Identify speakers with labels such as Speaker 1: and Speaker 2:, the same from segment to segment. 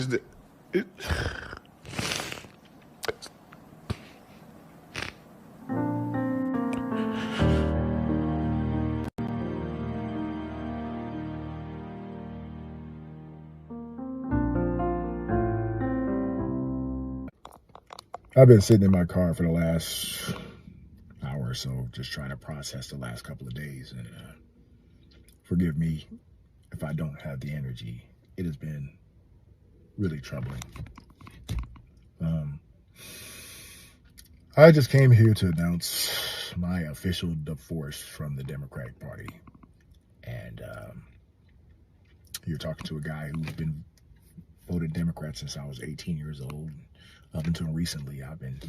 Speaker 1: is that it, I've been sitting in my car for the last hour or so, just trying to process the last couple of days. And forgive me if I don't have the energy. It has been really troubling. I just came here to announce my official divorce from the Democratic Party. And you're talking to a guy who's been voted Democrat since I was 18 years old. Up until recently, I've been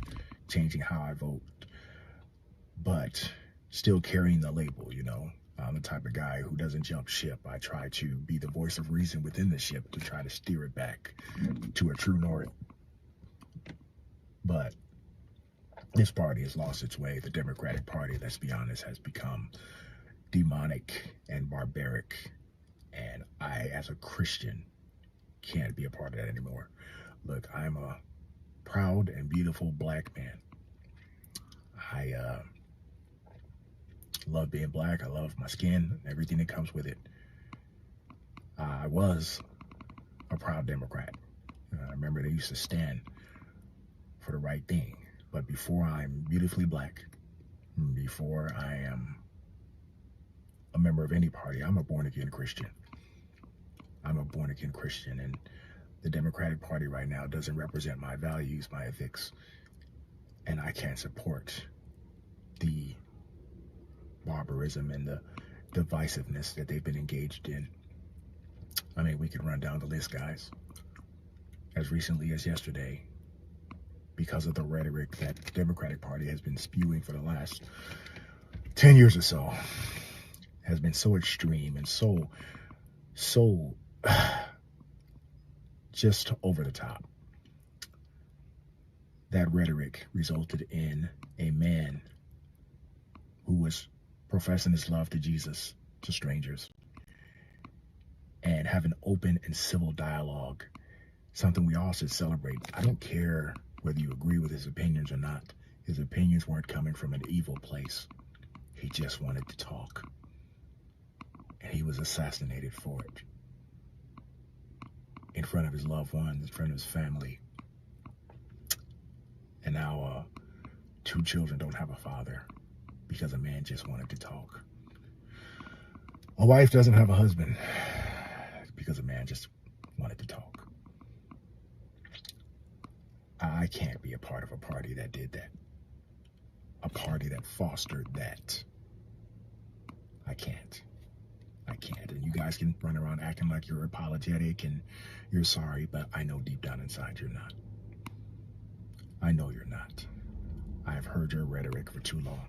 Speaker 1: changing how I vote, but still carrying the label, you know. I'm the type of guy who doesn't jump ship. I try to be the voice of reason within the ship to try to steer it back to a true north. But this party has lost its way. The Democratic Party, let's be honest, has become demonic and barbaric. And I, as a Christian, can't be a part of that anymore. Look, I'm a proud and beautiful black man. I love being black. I love my skin, everything that comes with it. I was a proud Democrat. I remember they used to stand for the right thing. But before I'm beautifully black, before I am a member of any party, I'm a born-again Christian. I'm a born-again Christian, and the Democratic Party right now doesn't represent my values, my ethics, and I can't support the barbarism and the divisiveness that they've been engaged in. I mean, we could run down the list, guys. As recently as yesterday, because of the rhetoric that the Democratic Party has been spewing for the last 10 years or so, has been so extreme and so just over the top. That rhetoric resulted in a man who was professing his love to Jesus, to strangers, and have an open and civil dialogue, something we all should celebrate. I don't care whether you agree with his opinions or not. His opinions weren't coming from an evil place. He just wanted to talk. And he was assassinated for it. In front of his loved ones, in front of his family. And now 2 children don't have a father because a man just wanted to talk. A wife doesn't have a husband because a man just wanted to talk. I can't be a part of a party that did that. A party that fostered that. I can't. And you guys can run around acting like you're apologetic and you're sorry, but I know deep down inside you're not. I know you're not. I have heard your rhetoric for too long.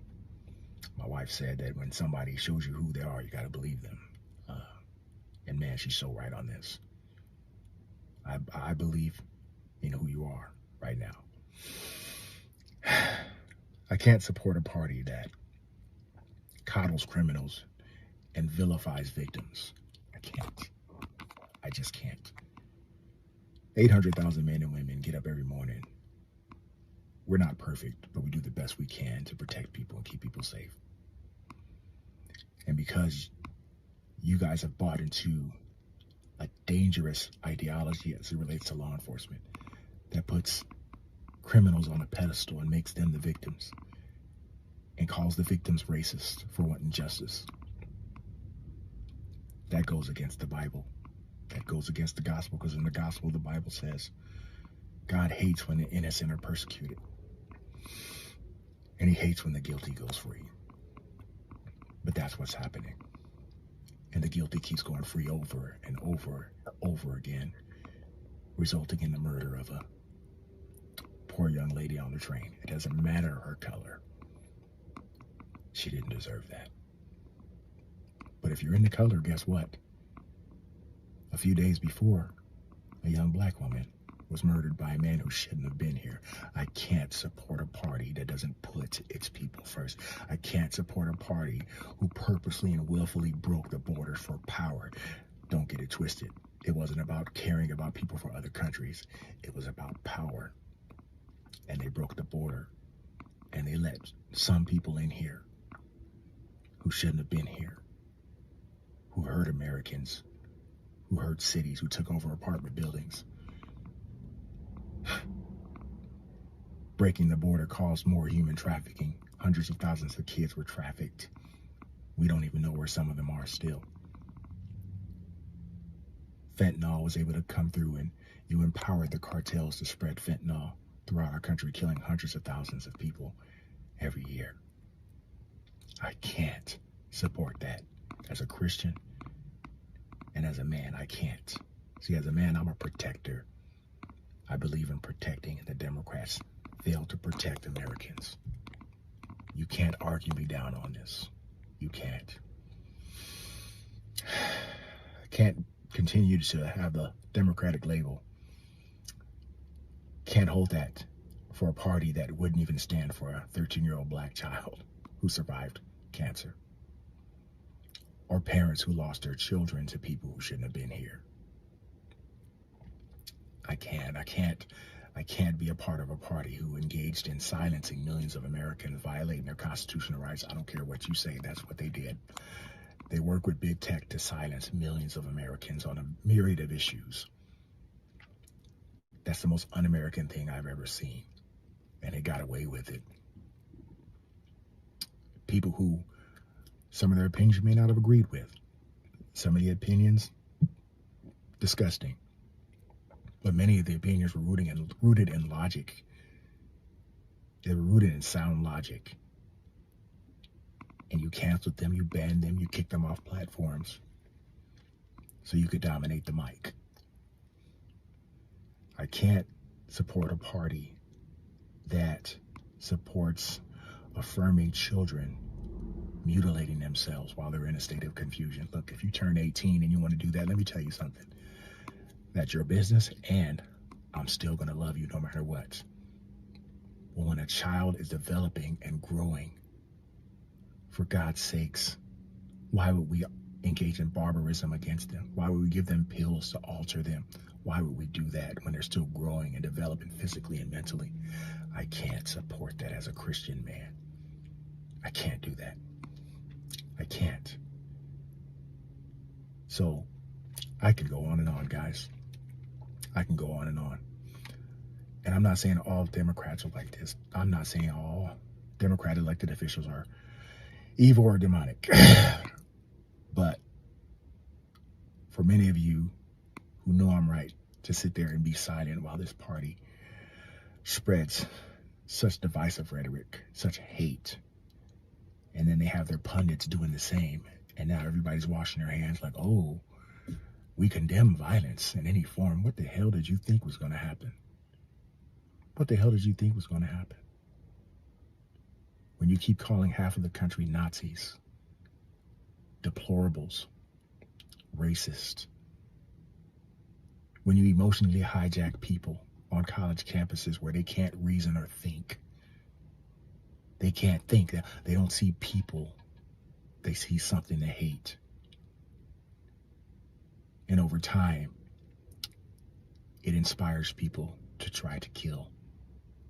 Speaker 1: My wife said that when somebody shows you who they are, you got to believe them. And man, she's so right on this. I believe in who you are right now. I can't support a party that coddles criminals and vilifies victims. I can't. I just can't. 800,000 men and women get up every morning. We're not perfect, but we do the best we can to protect people and keep people safe. And because you guys have bought into a dangerous ideology as it relates to law enforcement that puts criminals on a pedestal and makes them the victims and calls the victims racist for wanting justice, that goes against the Bible. That goes against the gospel, because in the gospel, the Bible says God hates when the innocent are persecuted. And he hates when the guilty goes free. But that's what's happening. And the guilty keeps going free over and over and over again, resulting in the murder of a poor young lady on the train. It doesn't matter her color. She didn't deserve that. But if you're in the color, guess what? A few days before, a young black woman was murdered by a man who shouldn't have been here. I can't support a party that doesn't put its people first. I can't support a party who purposely and willfully broke the borders for power. Don't get it twisted. It wasn't about caring about people for other countries. It was about power. And they broke the border. And they let some people in here who shouldn't have been here, who hurt Americans, who hurt cities, who took over apartment buildings. Breaking the border caused more human trafficking. Hundreds of thousands of kids were trafficked. We don't even know where some of them are still. Fentanyl was able to come through, and you empowered the cartels to spread fentanyl throughout our country, killing hundreds of thousands of people every year. I can't support that as a Christian and as a man. I can't. See, as a man, I'm a protector. I believe in protecting, and the Democrats fail to protect Americans. You can't argue me down on this. You can't. I can't continue to have the Democratic label. Can't hold that for a party that wouldn't even stand for a 13-year-old black child who survived cancer, or parents who lost their children to people who shouldn't have been here. I can't be a part of a party who engaged in silencing millions of Americans, violating their constitutional rights. I don't care what you say, that's what they did. They work with big tech to silence millions of Americans on a myriad of issues. That's the most un-American thing I've ever seen. And they got away with it. People who some of their opinions you may not have agreed with. Some of the opinions, disgusting. But many of the opinions were rooted in logic. They were rooted in sound logic. And you canceled them, you banned them, you kicked them off platforms so you could dominate the mic. I can't support a party that supports affirming children mutilating themselves while they're in a state of confusion. Look, if you turn 18 and you want to do that, let me tell you something. That's your business, and I'm still going to love you no matter what. But when a child is developing and growing, for God's sakes, why would we engage in barbarism against them? Why would we give them pills to alter them? Why would we do that when they're still growing and developing physically and mentally? I can't support that as a Christian man. I can't do that. I can't. So I can go on and on, guys. I can go on and on. And I'm not saying all Democrats are like this. I'm not saying all Democrat elected officials are evil or demonic. But for many of you who know I'm right, to sit there and be silent while this party spreads such divisive rhetoric, such hate, and then they have their pundits doing the same, and now everybody's washing their hands like, oh, we condemn violence in any form. What the hell did you think was going to happen? What the hell did you think was going to happen? When you keep calling half of the country Nazis, deplorables, racist, when you emotionally hijack people on college campuses where they can't reason or think, they can't think, they don't see people, they see something to hate. And over time, it inspires people to try to kill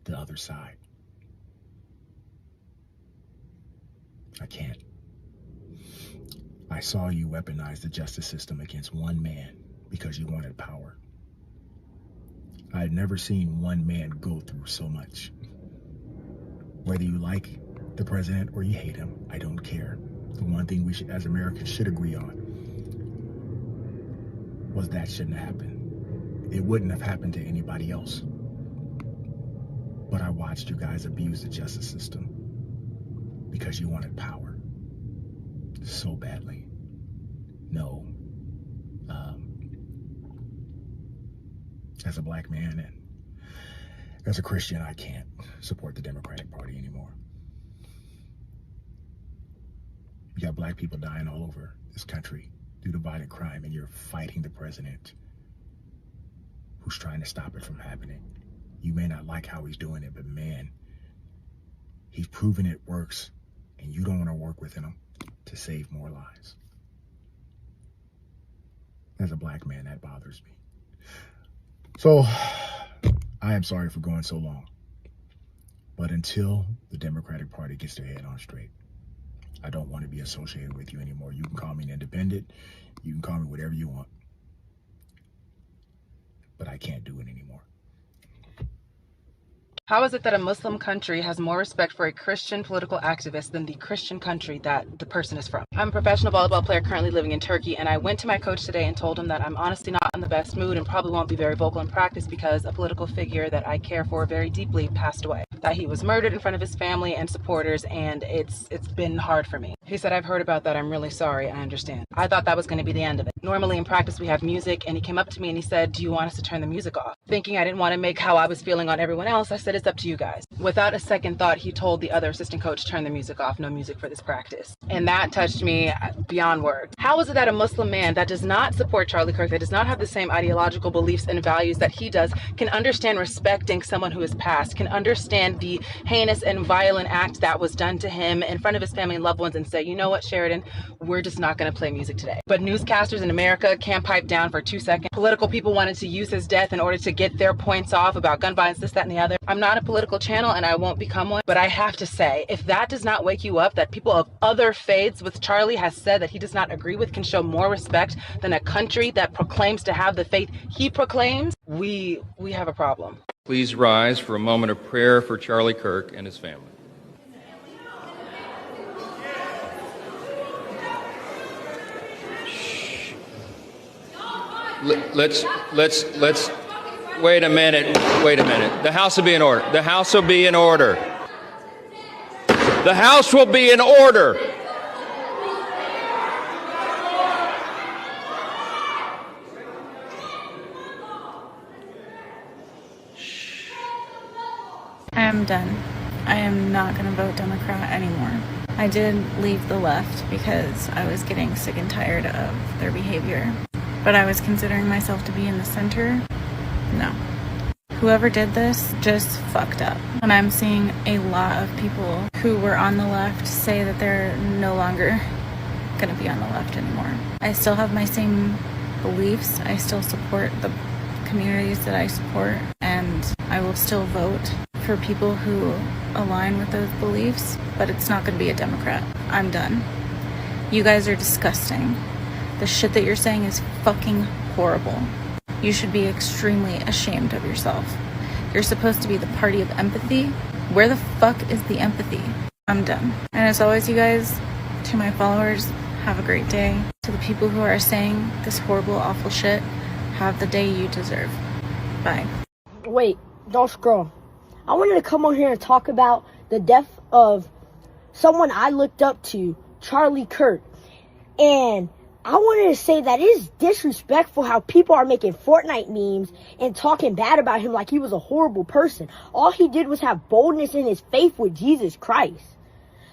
Speaker 1: the other side. I can't. I saw you weaponize the justice system against one man because you wanted power. I had never seen one man go through so much. Whether you like the president or you hate him, I don't care. The one thing we should, as Americans, should agree on was that shouldn't happen. It wouldn't have happened to anybody else. But I watched you guys abuse the justice system because you wanted power so badly. No. As a black man and as a Christian, I can't support the Democratic Party anymore. You got black people dying all over this country due to violent crime, and you're fighting the president who's trying to stop it from happening. You may not like how he's doing it, but man, he's proven it works, and you don't want to work with him to save more lives. As a black man, that bothers me. So I am sorry for going so long. But until the Democratic Party gets their head on straight, I don't want to be associated with you anymore. You can call me an independent. You can call me whatever you want. But I can't do it anymore.
Speaker 2: How is it that a Muslim country has more respect for a Christian political activist than the Christian country that the person is from? I'm a professional volleyball player currently living in Turkey, and I went to my coach today and told him that I'm honestly not in the best mood and probably won't be very vocal in practice because a political figure that I care for very deeply passed away. That he was murdered in front of his family and supporters, and it's been hard for me. He said, I've heard about that. I'm really sorry. I understand. I thought that was going to be the end of it. Normally in practice we have music, and he came up to me and he said, do you want us to turn the music off? Thinking I didn't want to make how I was feeling on everyone else, I said, it's up to you guys. Without a second thought, he told the other assistant coach, turn the music off, no music for this practice. And that touched me beyond words. How is it that a Muslim man that does not support Charlie Kirk, that does not have the same ideological beliefs and values that he does, can understand respecting someone who has passed, can understand the heinous and violent act that was done to him in front of his family and loved ones and say, you know what, Sheridan, we're just not going to play music today. But newscasters in America can't pipe down for 2 seconds. Political people wanted to use his death in order to get their points off about gun violence, this, that, and the other. I'm not a political channel and I won't become one, but I have to say, if that does not wake you up, that people of other faiths, with Charlie has said that he does not agree with, can show more respect than a country that proclaims to have the faith he proclaims, we have a problem.
Speaker 3: Please rise for a moment of prayer for Charlie Kirk and his family. Let's wait a minute. The House will be in order. The House will be in order. The House will be in order.
Speaker 4: I am done. I am not going to vote Democrat anymore. I did leave the left because I was getting sick and tired of their behavior. But I was considering myself to be in the center. No. Whoever did this just fucked up. And I'm seeing a lot of people who were on the left say that they're no longer going to be on the left anymore. I still have my same beliefs. I still support the communities that I support, and I will still vote for people who align with those beliefs, but it's not going to be a Democrat. I'm done. You guys are disgusting. The shit that you're saying is fucking horrible. You should be extremely ashamed of yourself. You're supposed to be the party of empathy. Where the fuck is the empathy? I'm done. And as always, you guys, to my followers, have a great day. To the people who are saying this horrible, awful shit, have the day you deserve. Bye.
Speaker 5: Wait, don't scroll. I wanted to come on here and talk about the death of someone I looked up to, Charlie Kirk. And I wanted to say that it is disrespectful how people are making Fortnite memes and talking bad about him like he was a horrible person. All he did was have boldness in his faith with Jesus Christ.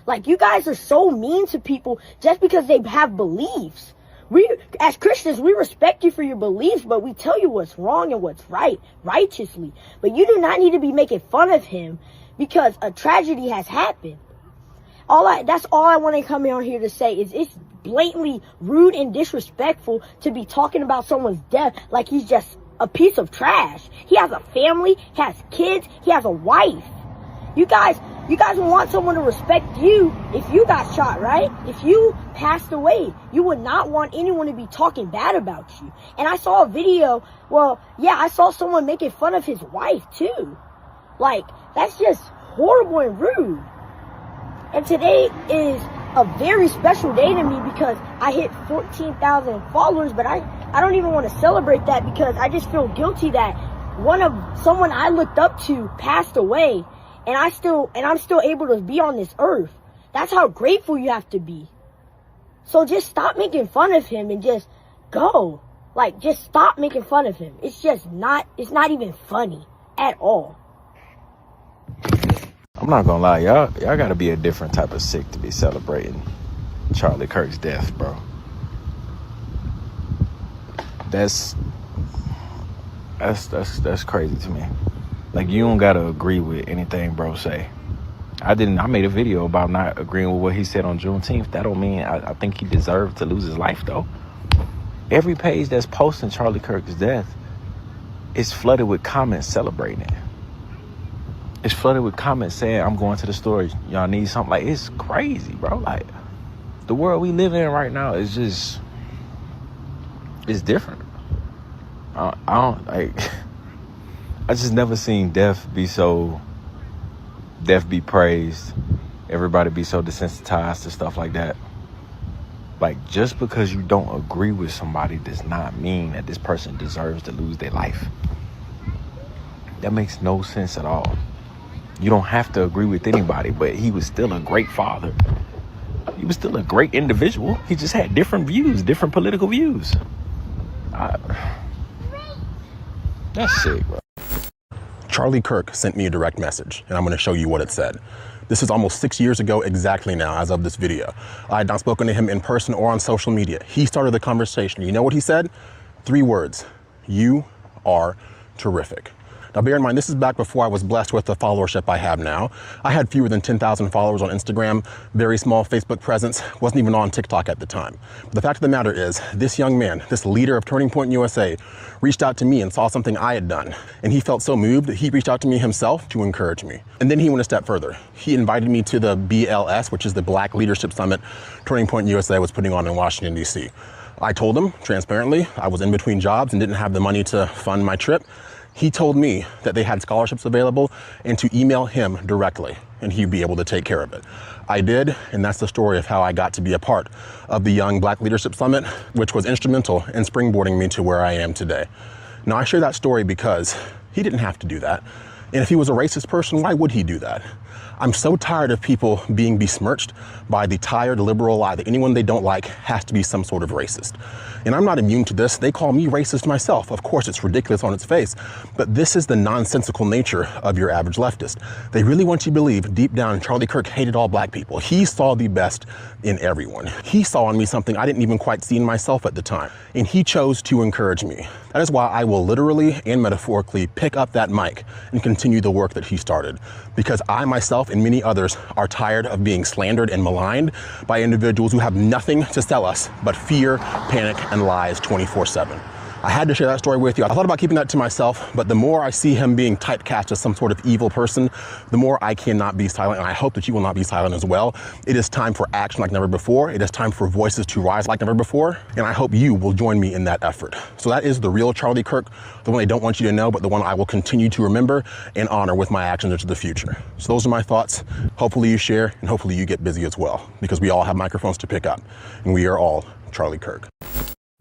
Speaker 5: Like, you guys are so mean to people just because they have beliefs. We, as Christians, we respect you for your beliefs, but we tell you what's wrong and what's right, righteously. But you do not need to be making fun of him because a tragedy has happened. That's all I want to come on here to say is it's blatantly rude and disrespectful to be talking about someone's death like he's just a piece of trash. He has a family, he has kids, he has a wife. You guys want someone to respect you if you got shot, right? If you passed away, you would not want anyone to be talking bad about you. And I saw a video, I saw someone making fun of his wife too. Like, that's just horrible and rude. And today is a very special day to me because I hit 14,000 followers, but I don't even want to celebrate that because I just feel guilty that someone I looked up to passed away. And I'm still able to be on this earth. That's how grateful you have to be. So just stop making fun of him and just go. Like, just stop making fun of him. It's not even funny at all.
Speaker 6: I'm not gonna lie, y'all gotta be a different type of sick to be celebrating Charlie Kirk's death, bro. That's crazy to me. Like, you don't gotta agree with anything bro say. I made a video about not agreeing with what he said on Juneteenth. That don't mean I think he deserved to lose his life, though. Every page that's posting Charlie Kirk's death is flooded with comments celebrating it. It's flooded with comments saying, I'm going to the store, y'all need something. Like, it's crazy, bro. Like, the world we live in right now is just, it's different. I don't, like, I just never seen death be praised, everybody be so desensitized to stuff like that. Like, just because you don't agree with somebody does not mean that this person deserves to lose their life. That makes no sense at all. You don't have to agree with anybody, but he was still a great father. He was still a great individual. He just had different views, different political views. That's sick, bro.
Speaker 7: Charlie Kirk sent me a direct message, and I'm going to show you what it said. This is almost 6 years ago exactly now, as of this video. I had not spoken to him in person or on social media. He started the conversation. You know what he said? 3 words. You are terrific. Now, bear in mind, this is back before I was blessed with the followership I have now. I had fewer than 10,000 followers on Instagram, very small Facebook presence, wasn't even on TikTok at the time. But the fact of the matter is, this young man, this leader of Turning Point USA, reached out to me and saw something I had done. And he felt so moved that he reached out to me himself to encourage me. And then he went a step further. He invited me to the BLS, which is the Black Leadership Summit Turning Point USA was putting on in Washington, D.C. I told him, transparently, I was in between jobs and didn't have the money to fund my trip. He told me that they had scholarships available and to email him directly and he'd be able to take care of it. I did, and that's the story of how I got to be a part of the Young Black Leadership Summit, which was instrumental in springboarding me to where I am today. Now, I share that story because he didn't have to do that. And if he was a racist person, why would he do that? I'm so tired of people being besmirched by the tired liberal lie that anyone they don't like has to be some sort of racist. And I'm not immune to this. They call me racist myself. Of course, it's ridiculous on its face, but this is the nonsensical nature of your average leftist. They really want you to believe deep down Charlie Kirk hated all black people. He saw the best in everyone. He saw in me something I didn't even quite see in myself at the time, and he chose to encourage me. That is why I will literally and metaphorically pick up that mic and continue the work that he started, because I myself and many others are tired of being slandered and maligned by individuals who have nothing to sell us but fear, panic, and lies 24/7. I had to share that story with you. I thought about keeping that to myself, but the more I see him being typecast as some sort of evil person, the more I cannot be silent, and I hope that you will not be silent as well. It is time for action like never before. It is time for voices to rise like never before, and I hope you will join me in that effort. So that is the real Charlie Kirk, the one they don't want you to know, but the one I will continue to remember and honor with my actions into the future. So those are my thoughts. Hopefully you share, and hopefully you get busy as well, because we all have microphones to pick up, and we are all Charlie Kirk.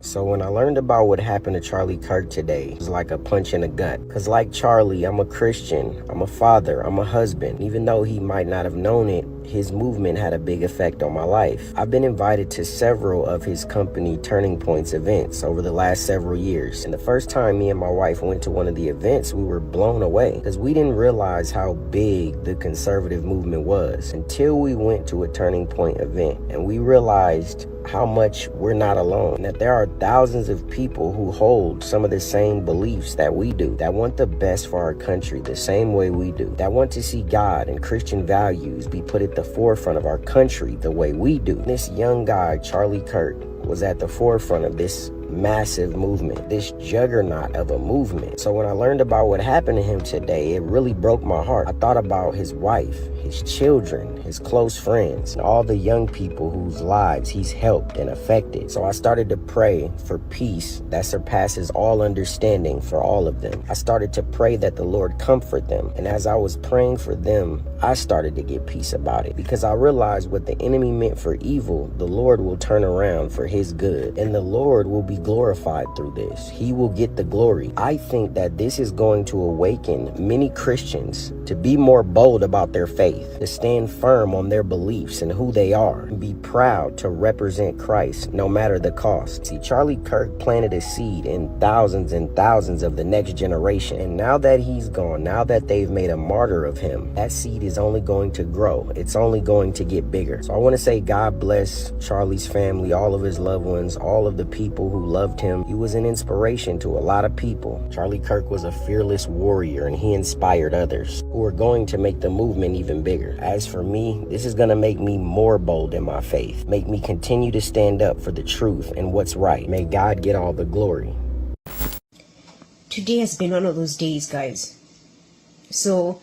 Speaker 8: So when I learned about what happened to Charlie Kirk today, it was like a punch in the gut. Because like Charlie, I'm a Christian, I'm a father, I'm a husband. Even though he might not have known it, his movement had a big effect on my life. I've been invited to several of his company Turning Points events over the last several years. And the first time me and my wife went to one of the events, we were blown away because we didn't realize how big the conservative movement was until we went to a Turning Point event. And we realized how much we're not alone, and that there are thousands of people who hold some of the same beliefs that we do, that want the best for our country the same way we do, that want to see God and Christian values be put at the forefront of our country the way we do. This young guy, Charlie Kirk, was at the forefront of this massive movement, this juggernaut of a movement. So when I learned about what happened to him today, it really broke my heart. I thought about his wife, his children, his close friends, and all the young people whose lives he's helped and affected. So I started to pray for peace that surpasses all understanding for all of them. I started to pray that the Lord comfort them. And as I was praying for them, I started to get peace about it, because I realized what the enemy meant for evil, the Lord will turn around for his good, and the Lord will be glorified through this. He will get the glory. I think that this is going to awaken many Christians to be more bold about their faith, to stand firm on their beliefs and who they are, and be proud to represent Christ no matter the cost. See, Charlie Kirk planted a seed in thousands and thousands of the next generation, and now that he's gone, now that they've made a martyr of him, that seed is only going to grow. It's only going to get bigger. So I want to say God bless Charlie's family, all of his loved ones, all of the people who loved him. He was an inspiration to a lot of people. Charlie Kirk was a fearless warrior, and he inspired others who are going to make the movement even even bigger. As for me, this is gonna make me more bold in my faith, make me continue to stand up for the truth and what's right. May God get all the glory.
Speaker 9: Today has been one of those days, guys. So,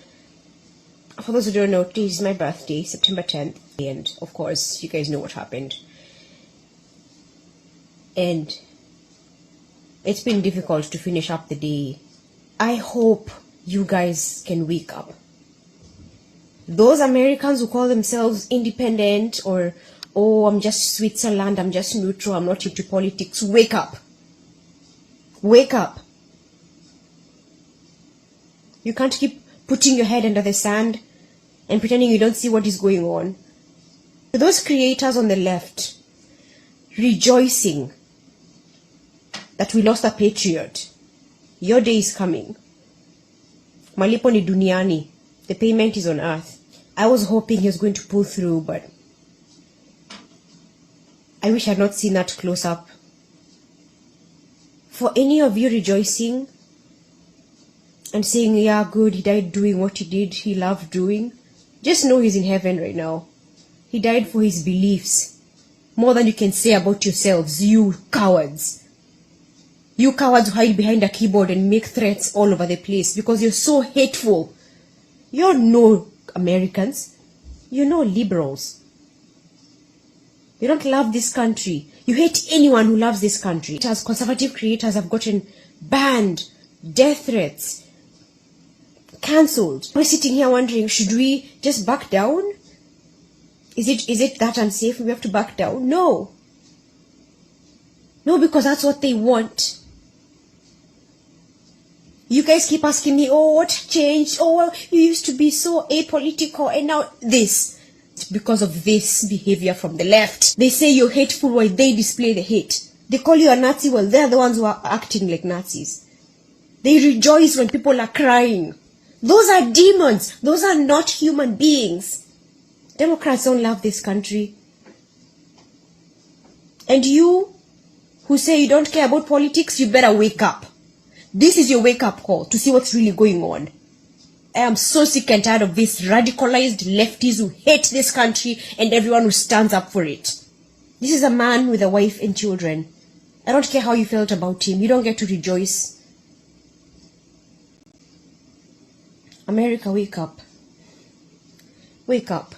Speaker 9: for those who don't know, today is my birthday, September 10th. And, of course, you guys know what happened. And it's been difficult to finish up the day. I hope you guys can wake up. Those Americans who call themselves independent or, oh, I'm just Switzerland, I'm just neutral, I'm not into politics, wake up. Wake up. You can't keep putting your head under the sand and pretending you don't see what is going on. Those creators on the left rejoicing that we lost a patriot. Your day is coming. Malipo ni duniani. The payment is on earth. I was hoping he was going to pull through, but I wish I had not seen that close up. For any of you rejoicing and saying, yeah, good, he died doing what he did, he loved doing, just know he's in heaven right now. He died for his beliefs. More than you can say about yourselves, you cowards. You cowards who hide behind a keyboard and make threats all over the place because you're so hateful. You're no Americans. You're no liberals. You don't love this country. You hate anyone who loves this country. As conservative creators have gotten banned, death threats, cancelled. We're sitting here wondering, should we just back down? Is it that unsafe? We have to back down? No. No, because that's what they want. You guys keep asking me, oh, what changed? Oh, well, you used to be so apolitical and now this. It's because of this behavior from the left. They say you're hateful while they display the hate. They call you a Nazi, well, they're the ones who are acting like Nazis. They rejoice when people are crying. Those are demons. Those are not human beings. Democrats don't love this country. And you, who say you don't care about politics, you better wake up. This is your wake-up call to see what's really going on. I am so sick and tired of these radicalized lefties who hate this country and everyone who stands up for it. This is a man with a wife and children. I don't care how you felt about him. You don't get to rejoice. America, wake up. Wake up.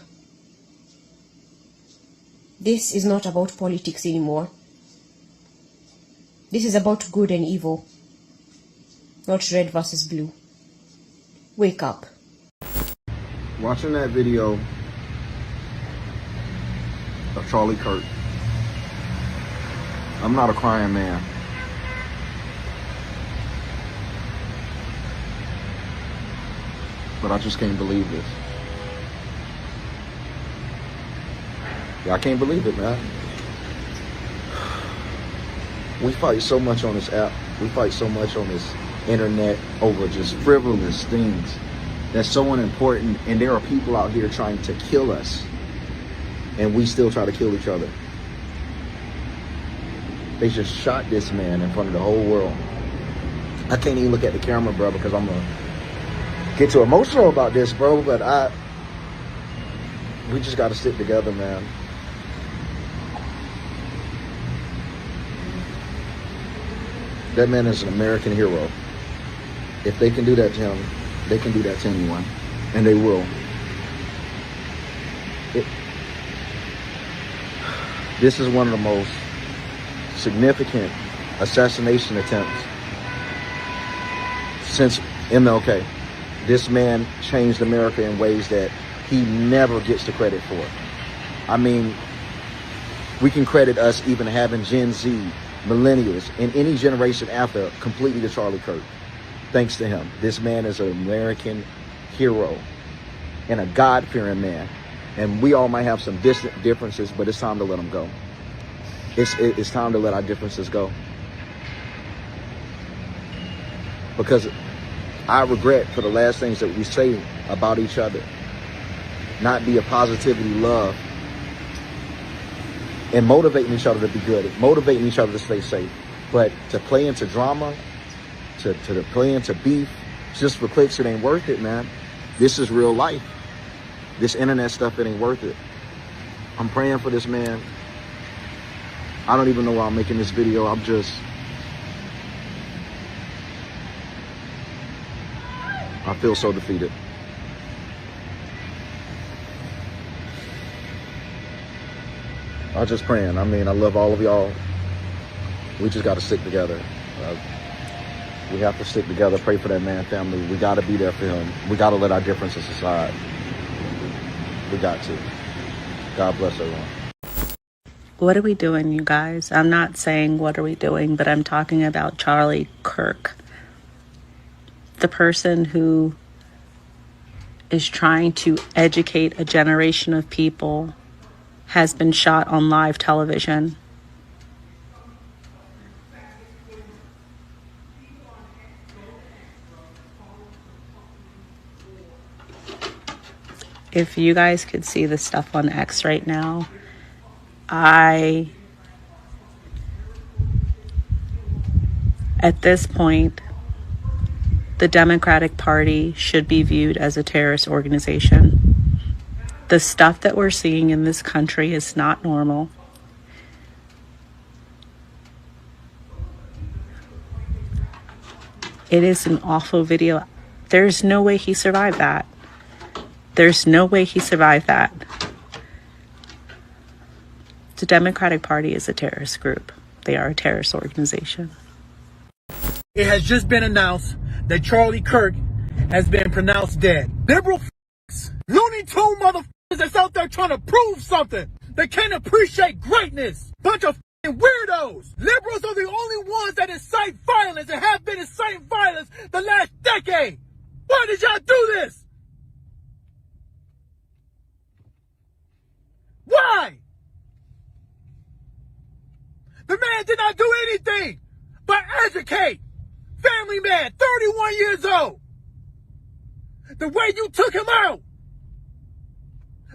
Speaker 9: This is not about politics anymore. This is about good and evil. Not red versus blue. Wake up.
Speaker 10: Watching that video of Charlie Kirk, I'm not a crying man. But I just can't believe this. Yeah, I can't believe it, man. We fight so much on this app. We fight so much on this internet over just frivolous things that's so unimportant, and there are people out here trying to kill us and we still try to kill each other. They just shot this man in front of the whole world. I can't even look at the camera, bro, because I'm gonna get too emotional about this, bro, but we just gotta stick together, man. That man is an American hero. If they can do that to him, they can do that to anyone, and they will. This is one of the most significant assassination attempts since MLK. This man changed America in ways that he never gets the credit for. I mean, we can credit us even having Gen Z, millennials, and any generation after completely to Charlie Kirk. Thanks to him. This man is an American hero and a God-fearing man. And we all might have some distant differences, but it's time to let them go. It's time to let our differences go. Because I regret for the last things that we say about each other. Not be a positivity, love, and motivating each other to be good, motivating each other to stay safe. But to play into drama, to play into beef, just for clicks, it ain't worth it, man. This is real life. This internet stuff, it ain't worth it. I'm praying for this man. I don't even know why I'm making this video. I feel so defeated. I'm just praying. I mean, I love all of y'all. We just got to stick together. We have to stick together, pray for that man family. We got to be there for him. We got to let our differences aside. We got to. God bless everyone.
Speaker 4: What are we doing, you guys? I'm not saying what are we doing, but I'm talking about Charlie Kirk. The person who is trying to educate a generation of people has been shot on live television. If you guys could see the stuff on X right now, at this point, the Democratic Party should be viewed as a terrorist organization. The stuff that we're seeing in this country is not normal. It is an awful video. There's no way he survived that. There's no way he survived that. The Democratic Party is a terrorist group. They are a terrorist organization.
Speaker 11: It has just been announced that Charlie Kirk has been pronounced dead. Liberal Looney Tune motherfuckers that's out there trying to prove something. They can't appreciate greatness. Bunch of weirdos. Liberals are the only ones that incite violence and have been inciting violence the last decade. Why did y'all do this? Why? The man did not do anything but educate. Family man, 31 years old. The way you took him out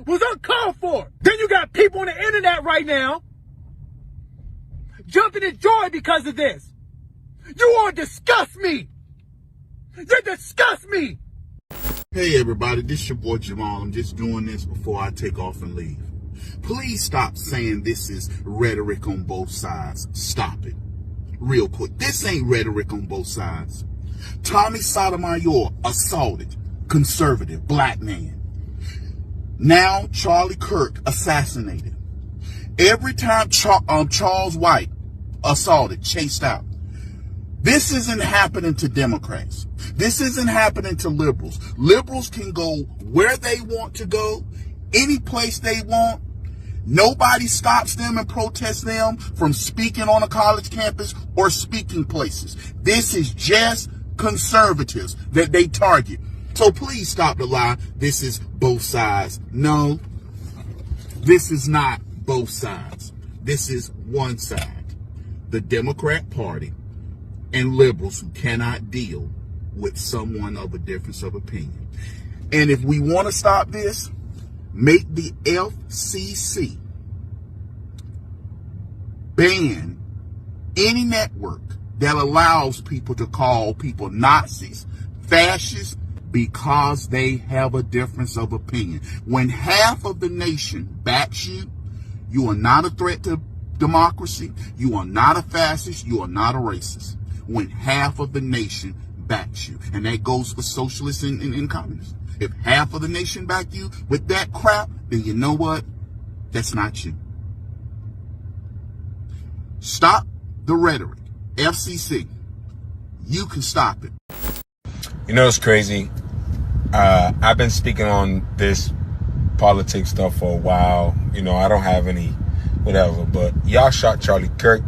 Speaker 11: was uncalled for. Then you got people on the internet right now jumping in joy because of this. You all disgust me. You disgust me.
Speaker 12: Hey everybody, this is your boy Jamal. I'm just doing this before I take off and leave. Please stop saying this is rhetoric on both sides. Stop it. Real quick. This ain't rhetoric on both sides. Tommy Sotomayor assaulted. Conservative, black man. Now Charlie Kirk assassinated. Every time Charles White assaulted, chased out. This isn't happening to Democrats. This isn't happening to liberals. Liberals can go where they want to go, any place they want. Nobody stops them and protests them from speaking on a college campus or speaking places. This is just conservatives that they target. So please stop the lie. This is both sides. No, this is not both sides. This is one side. The Democrat Party and liberals who cannot deal with someone of a difference of opinion. And if we want to stop this, make the FCC ban any network that allows people to call people Nazis, fascists, because they have a difference of opinion. When half of the nation backs you, you are not a threat to democracy, you are not a fascist, you are not a racist. When half of the nation backs you. And that goes for socialists and communists. If half of the nation back you with that crap, then you know what? That's not you. Stop the rhetoric. FCC, you can stop it.
Speaker 6: You know, it's crazy. I've been speaking on this politics stuff for a while. You know, I don't have any whatever, but y'all shot Charlie Kirk.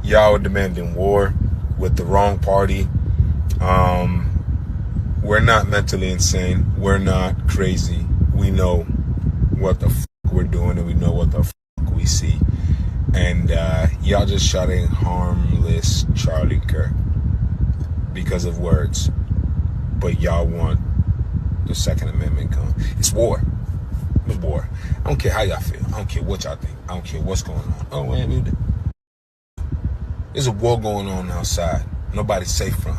Speaker 6: Y'all were demanding war with the wrong party. We're not mentally insane. We're not crazy. We know what the fuck we're doing, and we know what the fuck we see. And y'all just shot a harmless Charlie Kirk because of words. But y'all want the Second Amendment gone. It's war. It's war. I don't care how y'all feel. I don't care what y'all think. I don't care what's going on. Oh, wait a minute. There's a war going on outside. Nobody's safe from.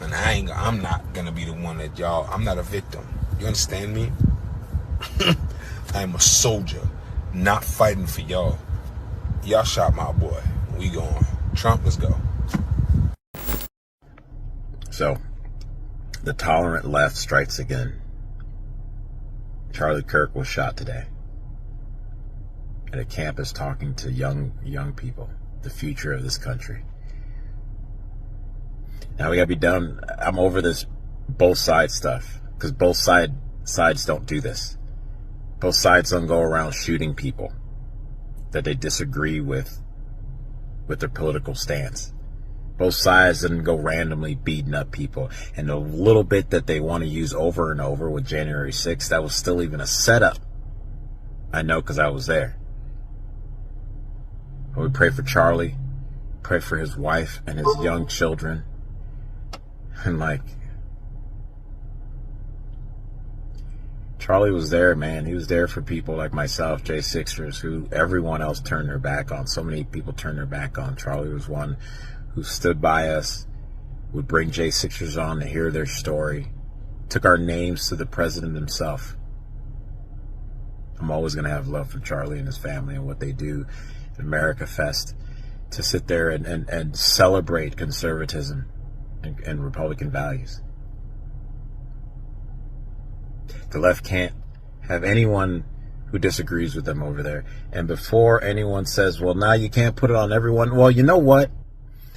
Speaker 6: And I'm not gonna be the one that y'all. I'm not a victim. You understand me?
Speaker 13: I am a soldier, not fighting for y'all. Y'all shot my boy. We going. Trump, let's go.
Speaker 6: So, the tolerant left strikes again. Charlie Kirk was shot today at a campus talking to young people, the future of this country. Now we gotta be done. I'm over this both sides stuff, because both sides don't do this. Both sides don't go around shooting people that they disagree with their political stance. Both sides didn't go randomly beating up people. And the little bit that they want to use over and over with January 6th, that was still even a setup. I know, because I was there. But we pray for Charlie, pray for his wife and his young children. And Charlie was there, man. He was there for people like myself, J6ers, who everyone else turned their back on. So many people turned their back on. Charlie was one who stood by us, would bring J6ers on to hear their story, took our names to the president himself. I'm always going to have love for Charlie and his family and what they do at America Fest, to sit there and celebrate conservatism and Republican values. The left can't have anyone who disagrees with them over there. And before anyone says, well, now you can't put it on everyone. Well, you know what?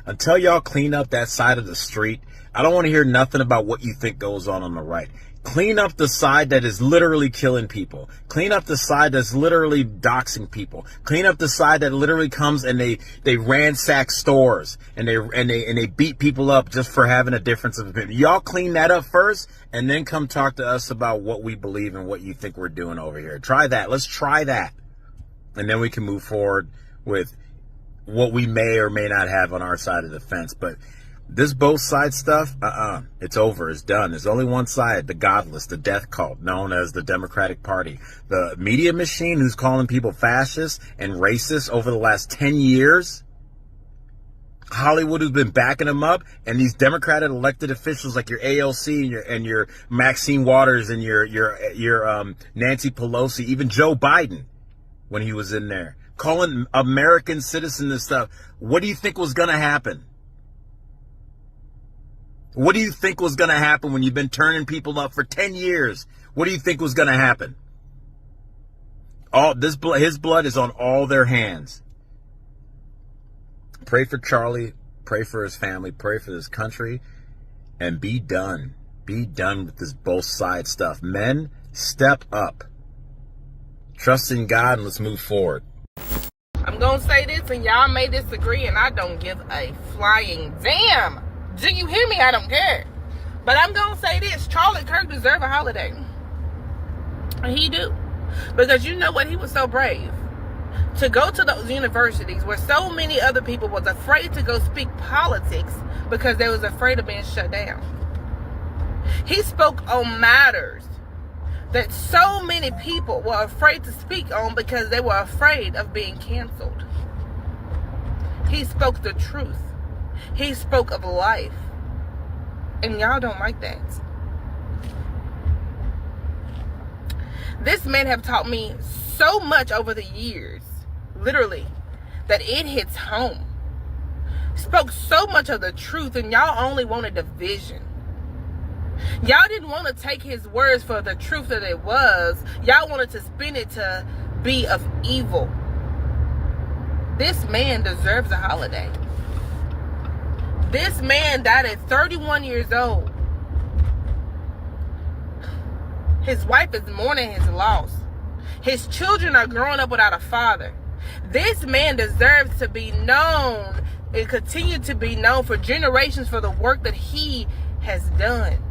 Speaker 6: Until y'all clean up that side of the street, I don't want to hear nothing about what you think goes on the right. Clean up the side that is literally killing people. Clean up the side that's literally doxing people. Clean up the side that literally comes and they ransack stores and they beat people up just for having a difference of opinion. Y'all clean that up first, and then come talk to us about what we believe and what you think we're doing over here. Try that. Let's try that. And then we can move forward with what we may or may not have on our side of the fence. But this both sides stuff, it's over. It's done. There's only one side, the godless, the death cult, known as the Democratic Party. The media machine who's calling people fascists and racist over the last 10 years. Hollywood who's been backing them up, and these Democratic elected officials like your AOC and your Maxine Waters and your Nancy Pelosi, even Joe Biden when he was in there, calling American citizens and stuff. What do you think was going to happen? What do you think was going to happen when you've been turning people up for 10 years? What do you think was going to happen? His blood is on all their hands. Pray for Charlie, pray for his family, pray for this country, and be done. Be done with this both sides stuff. Men, step up. Trust in God and let's move forward.
Speaker 14: I'm going to say this, and y'all may disagree, and I don't give a flying damn. Do you hear me? I don't care. But I'm going to say this. Charlie Kirk deserves a holiday. He do. Because you know what? He was so brave to go to those universities where so many other people was afraid to go speak politics because they was afraid of being shut down. He spoke on matters that so many people were afraid to speak on because they were afraid of being canceled. He spoke the truth. He spoke of life. And y'all don't like that. This man have taught me so much over the years, literally, that it hits home. Spoke so much of the truth, and y'all only wanted division. Y'all didn't want to take his words for the truth that it was. Y'all wanted to spin it to be of evil. This man deserves a holiday. This man died at 31 years old. His wife is mourning his loss. His children are growing up without a father. This man deserves to be known and continue to be known for generations for the work that he has done.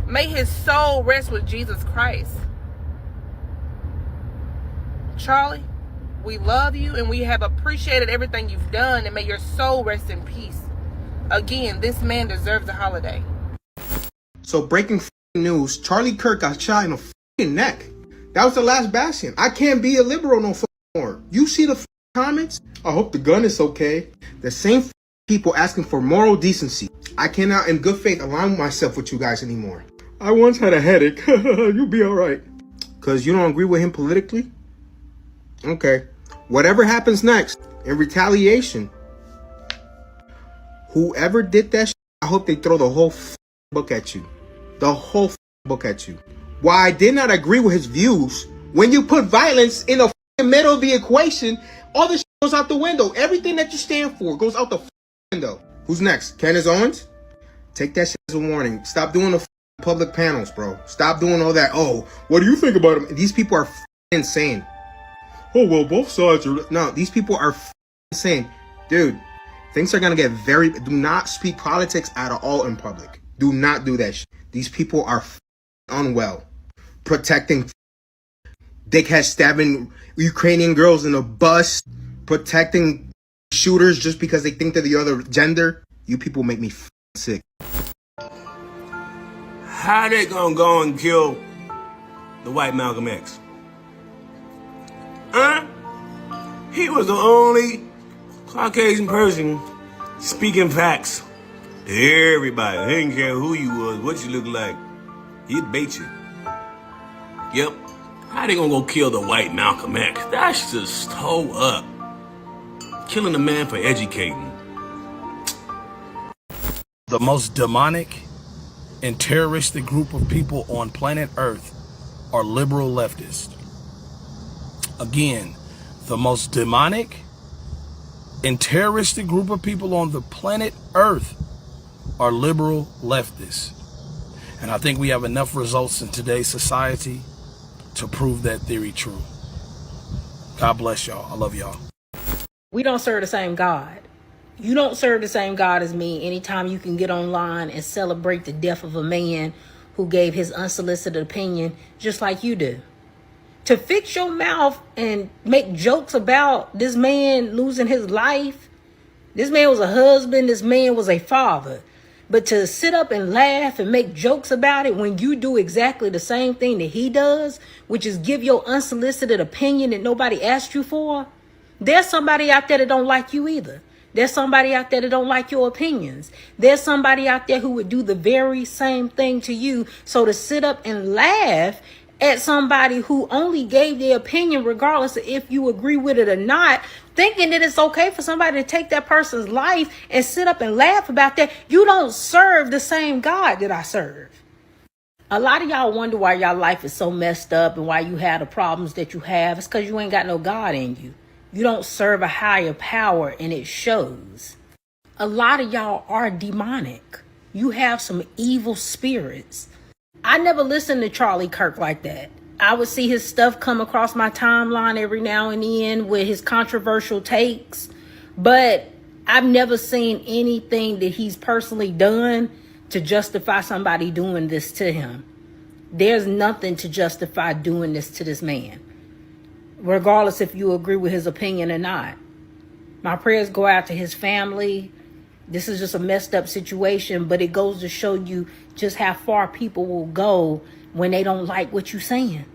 Speaker 14: May his soul rest with Jesus Christ. Charlie, we love you and we have appreciated everything you've done, and may your soul rest in peace. Again, this man deserves a holiday.
Speaker 15: So breaking news, Charlie Kirk got shot in the neck. That was the last bastion. I can't be a liberal no more. You see the comments? I hope the gun is okay. The same people asking for moral decency. I cannot in good faith align myself with you guys anymore. I once had a headache. You'll be alright. Because you don't agree with him politically? Okay. Whatever happens next, in retaliation, whoever did that shit, I hope they throw the whole book at you. The whole book at you. While I did not agree with his views, when you put violence in the middle of the equation, all this shit goes out the window. Everything that you stand for goes out the window. Who's next? Candace Owens? Take that shit as a warning. Stop doing the public panels, bro. Stop doing all that. Oh, what do you think about him? These people are insane. Oh, well, both sides are... No, these people are insane. Dude, things are going to get very... Do not speak politics at all in public. Do not do that shit. These people are unwell. Protecting dickhead stabbing Ukrainian girls in a bus. Protecting shooters just because they think they're the other gender. You people make me sick.
Speaker 16: How they gonna go and kill the white Malcolm X? Huh? He was the only Caucasian person speaking facts to everybody. They didn't care who you was, what you look like. He'd bait you. Yep. How they gonna go kill the white Malcolm X? That's just toe up. Killing a man for educating.
Speaker 1: The most demonic and terroristic group of people on planet Earth are liberal leftists. Again, the most demonic and terroristic group of people on the planet Earth are liberal leftists. And I think we have enough results in today's society to prove that theory true. God bless y'all. I love y'all.
Speaker 17: We don't serve the same God. You don't serve the same God as me. Anytime you can get online and celebrate the death of a man who gave his unsolicited opinion just like you do. To fix your mouth and make jokes about this man losing his life. This man was a husband. This man was a father. But to sit up and laugh and make jokes about it when you do exactly the same thing that he does, which is give your unsolicited opinion that nobody asked you for. There's somebody out there that don't like you either. There's somebody out there that don't like your opinions. There's somebody out there who would do the very same thing to you. So to sit up and laugh at somebody who only gave their opinion, regardless of if you agree with it or not, thinking that it's okay for somebody to take that person's life and sit up and laugh about that, you don't serve the same God that I serve. A lot of y'all wonder why y'all life is so messed up and why you have the problems that you have. It's because you ain't got no God in you. You don't serve a higher power, and it shows. A lot of y'all are demonic. You have some evil spirits. I never listened to Charlie Kirk like that. I would see his stuff come across my timeline every now and then with his controversial takes, but I've never seen anything that he's personally done to justify somebody doing this to him. There's nothing to justify doing this to this man, regardless if you agree with his opinion or not. My prayers go out to his family. This is just a messed up situation, but it goes to show you just how far people will go when they don't like what you're saying.